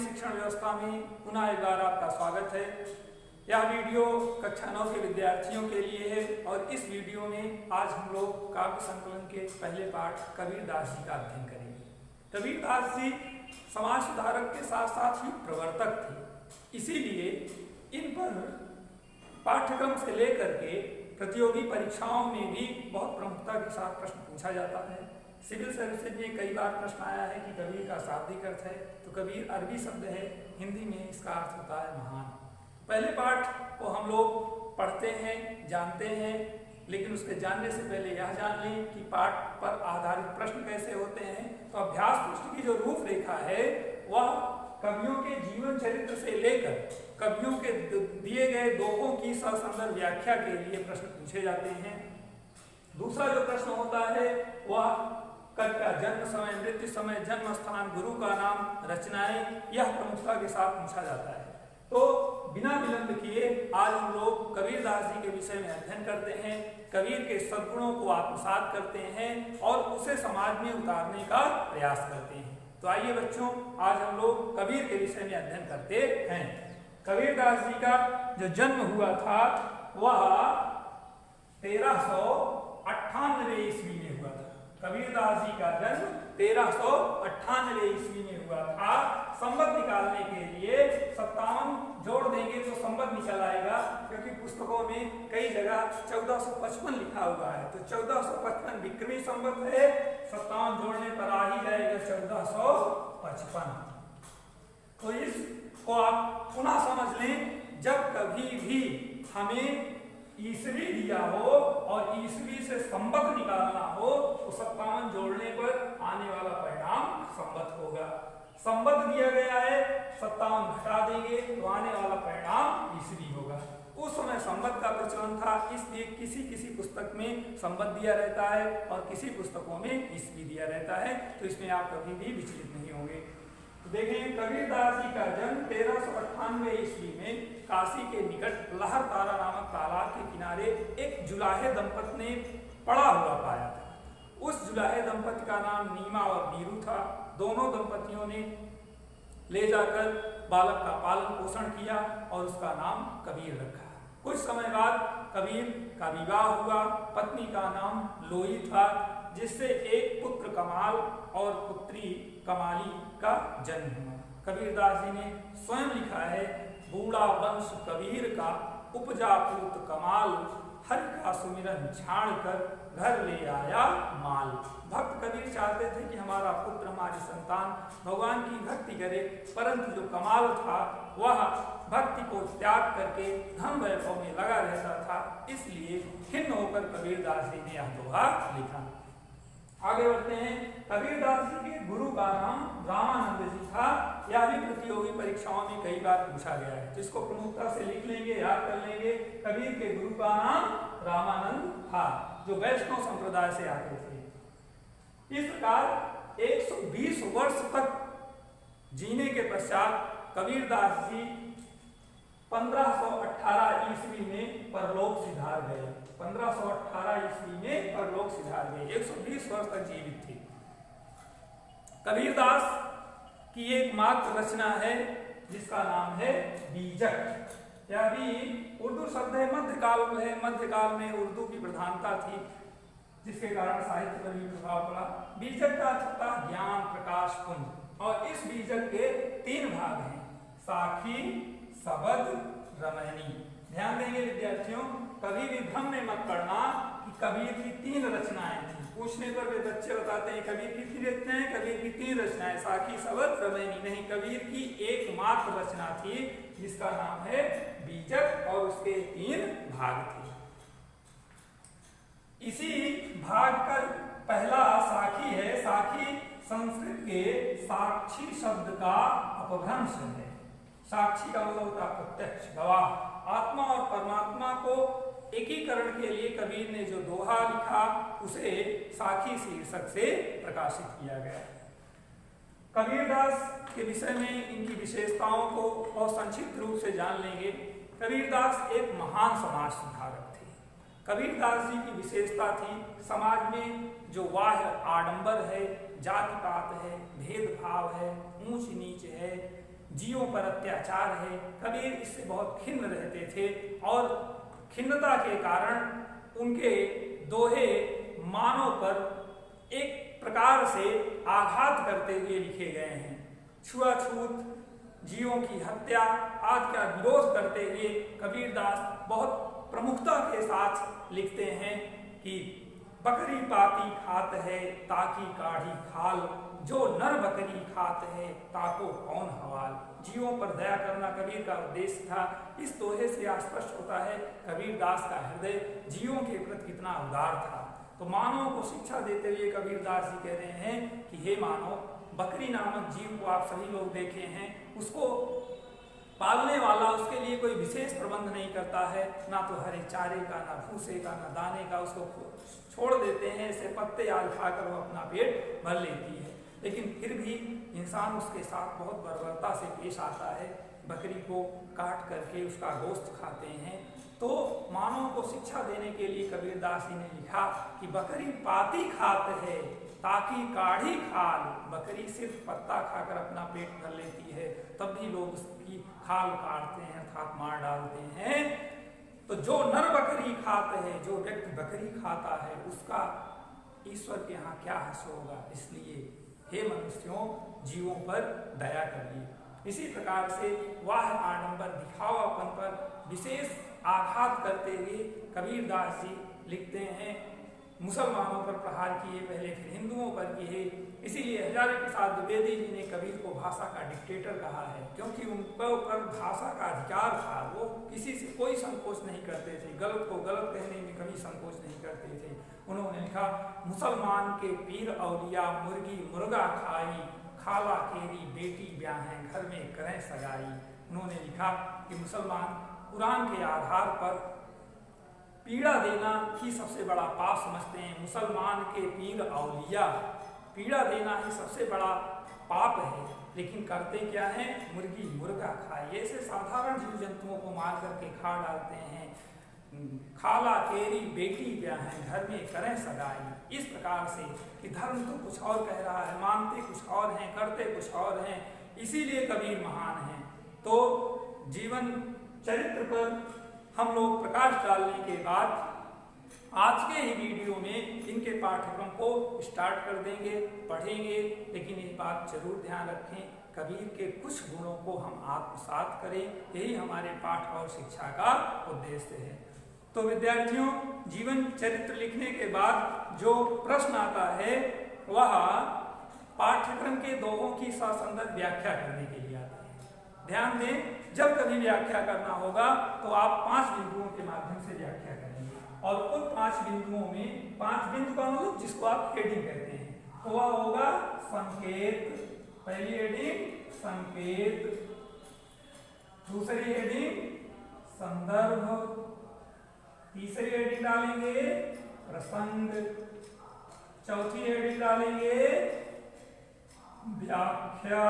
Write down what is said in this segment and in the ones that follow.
शिक्षण व्यवस्था में पुनः एक बार आपका स्वागत है। यह वीडियो कक्षा 9 के विद्यार्थियों के लिए है और इस वीडियो में आज हम लोग काव्य संकलन के पहले पाठ कबीरदास जी का अध्ययन करेंगे। कबीरदास जी समाज सुधारक के साथ साथ ही प्रवर्तक थे, इसीलिए इन पर पाठ्यक्रम से लेकर के प्रतियोगी परीक्षाओं में भी बहुत प्रमुखता के साथ प्रश्न पूछा जाता है। सिविल सर्विसेज में कई बार प्रश्न आया है कि कबीर का शाब्दिक अर्थ है, तो कबीर अरबी शब्द है, हिंदी में इसका अर्थ होता है महान। पहले पाठ को हम लोग पढ़ते हैं, जानते हैं, लेकिन उसके जानने से पहले यह जान लें कि पाठ पर आधारित प्रश्न कैसे होते हैं। तो अभ्यास पृष्ठ की जो रूपरेखा है वह कवियों के जीवन चरित्र से लेकर कवियों के दिए गए दोहों की ससंदर्भ व्याख्या के लिए प्रश्न पूछे जाते हैं। दूसरा जो प्रश्न होता है वह कवि का जन्म समय, मृत्यु समय, जन्म स्थान, गुरु का नाम, रचनाएं, यह प्रमुखता के साथ पूछा जाता है। तो बिना विलंब किए आज हम लोग कबीरदास जी के विषय में अध्ययन करते हैं, कबीर के सद्गुणों को आत्मसात करते हैं और उसे समाज में उतारने का प्रयास करते हैं। तो आइए बच्चों, आज हम लोग कबीर के विषय में अध्ययन करते हैं। कबीरदास जी का जो जन्म हुआ था वह 1398 ईस्वी में हुआ था। कबीरदास जी का जन्म 1398 ईस्वी में हुआ था। संवत निकालने के लिए 57 जोड़ देंगे तो संवत निकल आएगा, क्योंकि पुस्तकों में कई जगह 1455 लिखा हुआ है। तो 1455 विक्रमी संवत है, 57 जोड़ने पर आ ही जाएगा 1455। तो इसको आप पुनः समझ लें, जब कभी भी हमें ईस्वी दिया हो और ईस्वी से संवत निकालना हो तो 57 जोड़ने पर आने वाला परिणाम संवत होगा। संवत दिया गया है, 57 घटा देंगे तो आने वाला परिणाम ईस्वी होगा। उस समय संवत का प्रचलन था, इसलिए किसी किसी पुस्तक में संवत दिया रहता है और किसी पुस्तकों में ईस्वी दिया रहता है। तो इसमें आप कभी भी विचलित नहीं होंगे। तो देखें, कबीरदास जी का जन्म 1398 ईस्वी में काशी के निकट लहर तारा नामक तालाब के किनारे एक जुलाहे दंपत ने पड़ा हुआ पाया था। उस जुलाहे दंपति का नाम नीमा और नीरू था। दोनों दंपतियों ने ले जाकर बालक का पालन पोषण किया और उसका नाम कबीर रखा। कुछ समय बाद कबीर का विवाह हुआ। पत्नी का नाम लोई था, जिससे एक पुत्र कमाल और पुत्री कमाली का जन्म हुआ। कबीरदास जी ने स्वयं लिखा है, बूढ़ा वंश कबीर का उपजा पुत्र कमाल, हरि का सुमिरन छाड़ कर घर ले आया माल। भक्त कबीर चाहते थे कि हमारा पुत्र, हमारी संतान भगवान की भक्ति करे, परंतु जो कमाल था वह भक्ति को त्याग करके धन वैभव में लगा रहता था। इसलिए खिन्न होकर कबीरदास जी ने यह दोहा लिखा। आगे बढ़ते हैं। कबीरदास जी के गुरु का नाम रामानंद जी था। यह भी प्रतियोगी परीक्षाओं में कई बार पूछा गया है, जिसको प्रमुखता से लिख लेंगे, याद कर लेंगे। कबीर के गुरु का नाम रामानंद था, जो वैष्णव संप्रदाय से आते थे। इस प्रकार 120 वर्ष तक जीने के पश्चात कबीरदास जी 1518 ईस्वी में परलोक सिधार गए। 1518 ईस्वी में परलोक सिधार गए, 120 वर्ष तक जीवित थे। कबीरदास की एक मात्र रचना है जिसका नाम है बीजक। यह भी उर्दू शब्द है, मध्यकाल है। मध्यकाल में उर्दू की प्रधानता थी, जिसके कारण साहित्य पर भी प्रभाव पड़ा। बीजक का अर्थ होता है ज्ञान प्रकाश पुंज, और इस बीजक के 3 भाग हैं, साखी, सबद, रमैनी। ध्यान देंगे विद्यार्थियों, कभी भी भ्रम में मत पड़ना कि कबीर की 3 रचनाएं थी। पूछने पर वे बच्चे बताते हैं कबीर की 3 रचनाएं, कबीर की 3 रचनाएं, साखी, सबद, रमैनी। नहीं, कबीर की एकमात्र रचना थी जिसका नाम है बीजक और उसके 3 भाग थे। इसी भाग का पहला साखी है। साखी संस्कृत के साक्षी शब्द का अपभ्रंश है। साक्षी का मतलब होता है प्रत्यक्ष, गवाह। आत्मा और परमात्मा को एकीकरण के लिए कबीर ने जो दोहा लिखा उसे साखी शीर्षक से प्रकाशित किया गया। कबीरदास के विषय में इनकी विशेषताओं को बहुत संक्षिप्त रूप से जान लेंगे। कबीरदास एक महान समाज सुधारक थे। कबीरदास जी की विशेषता थी, समाज में जो बाह्य आडंबर है, जाति पात है, भेदभाव है, ऊंच नीच है, जीवों पर अत्याचार है। कबीर इससे बहुत खिन्न रहते थे और खिन्नता के कारण उनके दोहे मानव पर एक प्रकार से आघात करते हुए लिखे गए हैं। छुआछूत, जीवों की हत्या आदि का विरोध करते हुए कबीरदास बहुत प्रमुखता के साथ लिखते हैं कि बकरी पाती खात है ताकि काढ़ी खाल, जो नर बकरी खात है ताको कौन हवाल। जीवों पर दया करना कबीर का उद्देश्य था। इस दोहे से स्पष्ट होता है कबीरदास का हृदय जीवों के प्रति कितना उदार था। तो मानव को शिक्षा देते हुए कबीरदास जी कह रहे हैं कि हे मानव, बकरी नामक जीव को आप सभी लोग देखे हैं, उसको पालने वाला उसके लिए कोई विशेष प्रबंध नहीं करता है, ना तो हरे चारे का, ना भूसे का, ना दाने का, उसको छोड़ देते हैं। ऐसे पत्ते आदि खाकर वो अपना पेट भर लेती है, लेकिन फिर भी इंसान उसके साथ बहुत बर्बरता से पेश आता है। बकरी को काट करके उसका गोश्त खाते हैं। तो मानव को शिक्षा देने के लिए कबीरदास जी ने लिखा कि बकरी पाती खात है ताकि काढ़ी खाल। बकरी सिर्फ पत्ता खाकर अपना पेट भर लेती है, तब भी लोग उसकी खाल काटते हैं अर्थात मार डालते हैं। तो जो नर बकरी खाते हैं, जो व्यक्ति बकरी खाता है, उसका ईश्वर के यहाँ क्या हर्ष होगा। इसलिए हे मनुष्यों, जीवों पर दया करिए। इसी प्रकार से वाह आडंबर दिखावापन पर विशेष आघात करते हुए कबीरदास जी लिखते हैं। मुसलमानों पर प्रहार किए पहले, फिर हिंदुओं पर किए। इसीलिए हजारी प्रसाद द्विवेदी जी ने कबीर को भाषा का डिक्टेटर कहा है, क्योंकि उनके ऊपर भाषा का अधिकार था। वो किसी से कोई संकोच नहीं करते थे, गलत को गलत कहने में कभी संकोच नहीं करते थे। उन्होंने लिखा, मुसलमान के पीर औलिया मुर्गी मुर्गा खाई, खाला केरी बेटी ब्याहें घर में करें सगाई। उन्होंने लिखा कि मुसलमान कुरान के आधार पर पीड़ा देना ही सबसे बड़ा पाप समझते हैं। मुसलमान के पीर औलिया, पीड़ा देना ही सबसे बड़ा पाप है, लेकिन करते क्या है, मुर्गी मुर्गा खाए, ऐसे साधारण जीव जंतुओं को मार करके खा डालते हैं। खाला केरी बेटी ब्याहें घर में करें सगाई। इस प्रकार से कि धर्म तो कुछ और कह रहा है, मानते कुछ और हैं, करते कुछ और हैं, इसीलिए कबीर महान हैं। तो जीवन चरित्र पर हम लोग प्रकाश डालने के बाद आज के ही वीडियो में इनके पाठ्यक्रम को स्टार्ट कर देंगे, पढ़ेंगे। लेकिन एक बात जरूर ध्यान रखें, कबीर के कुछ गुणों को हम आत्मसात करें, यही हमारे पाठ और शिक्षा का उद्देश्य है। तो विद्यार्थियों, जीवन चरित्र लिखने के बाद जो प्रश्न आता है वह पाठ्यक्रम के दोहों की ससंदर्भ व्याख्या करने के लिए आता है। ध्यान दें, जब कभी व्याख्या करना होगा तो आप 5 बिंदुओं के माध्यम से व्याख्या करेंगे, और उन 5 बिंदुओं में 5 बिंदु का मतलब जिसको आप हेडिंग कहते हैं, तो वह होगा संकेत। पहली हेडिंग संकेत, दूसरी हेडिंग संदर्भ, तीसरी हेडिंग डालेंगे प्रसंग, चौथी हेडिंग डालेंगे व्याख्या,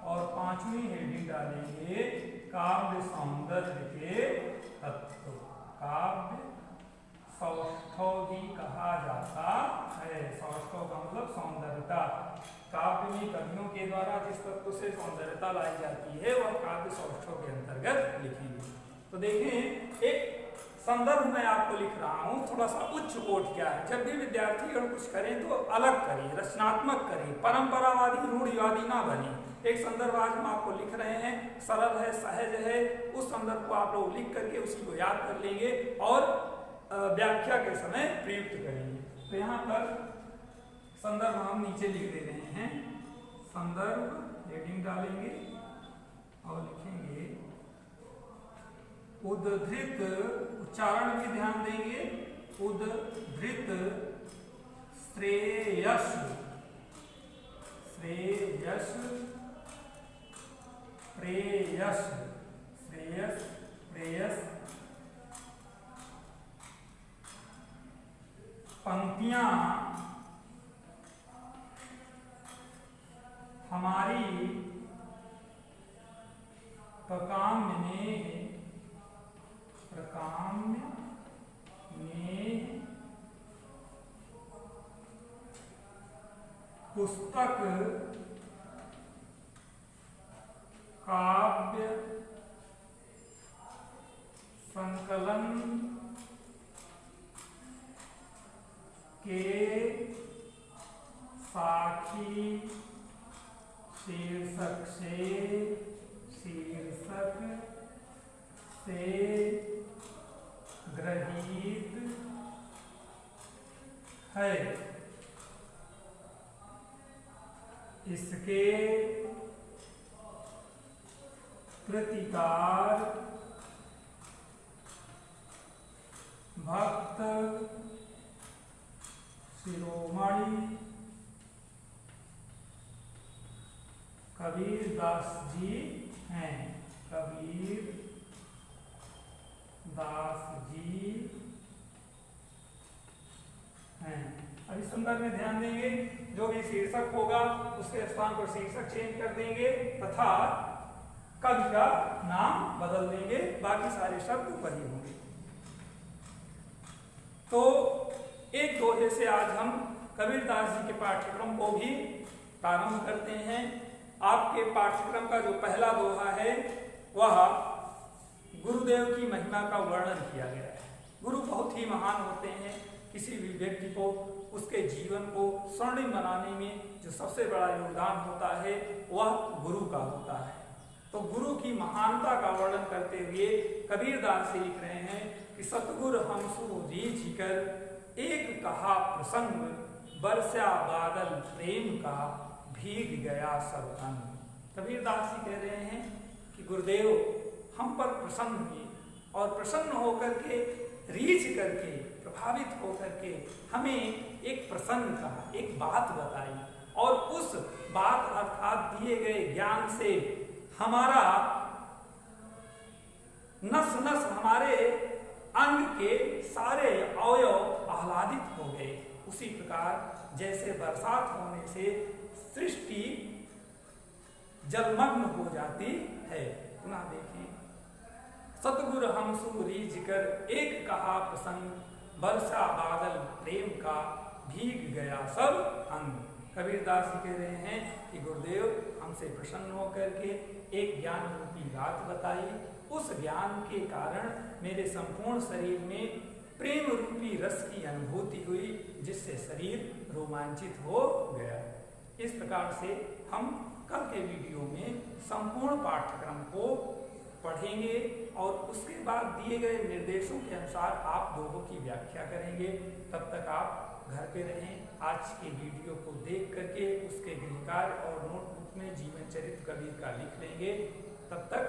और 5वीं हेडिंग डालेंगे काव्य सौंदर्य के तत्व। काव्य सौष्ठव भी कहा जाता है। सौष्ठव का मतलब सौंदर्यता। काव्य में कवियों के द्वारा जिस तत्व से सौंदर्यता लाई जाती है वह काव्य सौष्ठव के अंतर्गत लिखेंगे। तो देखें, एक संदर्भ में आपको लिख रहा हूँ, थोड़ा सा उच्च कोट क्या है। जब भी विद्यार्थी अगर कुछ करें तो अलग करें, रचनात्मक करें, परंपरावादी रूढ़िवादी ना बने। एक संदर्भ आज हम आपको लिख रहे हैं, सरल है, सहज है, उस संदर्भ को आप लोग लिख करके उसी को याद कर लेंगे और व्याख्या के समय प्रयुक्त करेंगे। तो यहाँ पर संदर्भ हम नीचे लिख दे रहे हैं। संदर्भ हेडिंग डालेंगे और लिखेंगे उद्धृत, उच्चारण भी ध्यान देंगे, उद्धृत श्रेयस, श्रेयस, प्रेयस, श्रेयस, प्रेयस पंक्तियां हमारी प्रकाम्य में पुस्तक का शीर्षक से गृहीत है। इसके प्रतिकार भक्त शिरोमणि कबीर दास जी हैं। कबीर दास जी हैं। अब इस संदर्भ में ध्यान देंगे, जो भी शीर्षक होगा उसके स्थान पर शीर्षक चेंज कर देंगे तथा कवि का नाम बदल देंगे, बाकी सारे शब्द ऊपर ही होंगे। तो एक दोहे से आज हम कबीरदास जी के पाठ्यक्रम को भी प्रारंभ करते हैं। आपके पाठ्यक्रम का जो पहला दोहा है वह गुरुदेव की महिमा का वर्णन किया गया है। गुरु बहुत ही महान होते हैं। किसी भी व्यक्ति को उसके जीवन को स्वर्णिम बनाने में जो सबसे बड़ा योगदान होता है वह गुरु का होता है। तो गुरु की महानता का वर्णन करते हुए कबीरदास जी लिख रहे हैं कि सतगुरु हमसु रीझ कर एक कहा प्रसंग बरसा बादल प्रेम का भीग गया सब अंग। कबीरदास जी कह रहे हैं कि गुरुदेव हम पर प्रसन्न हुए और प्रसन्न होकर के रीझ करके प्रभावित होकर के हमें एक प्रसंग कहा, एक बात बताई और उस बात अर्थात दिए गए ज्ञान से हमारा नस नस हमारे अंग के सारे अवयव आह्लादित हो गए। उसी प्रकार जैसे बरसात होने से सृष्टि जलमग्न हो जाती है। पुनः देखें, सतगुरु हमसु रीझ कर एक कहा प्रसंग बरसा बादल प्रेम का भीग गया सब अंग। कबीरदास जी कह रहे हैं कि गुरुदेव हमसे प्रसन्न होकर के एक ज्ञान रूपी बात बताई। उस ज्ञान के कारण मेरे संपूर्ण शरीर में प्रेम रूपी रस की अनुभूति हुई, जिससे शरीर रोमांचित हो गया। इस प्रकार से हम कल के वीडियो में संपूर्ण पाठ्यक्रम को पढ़ेंगे और उसके बाद दिए गए निर्देशों के अनुसार आप दोहों की व्याख्या करेंगे। तब तक आप घर पे रहें। आज के वीडियो को देख करके उसके गृह कार्य और नोटबुक में जीवन चरित्र कबीर का लिख लेंगे। तब तक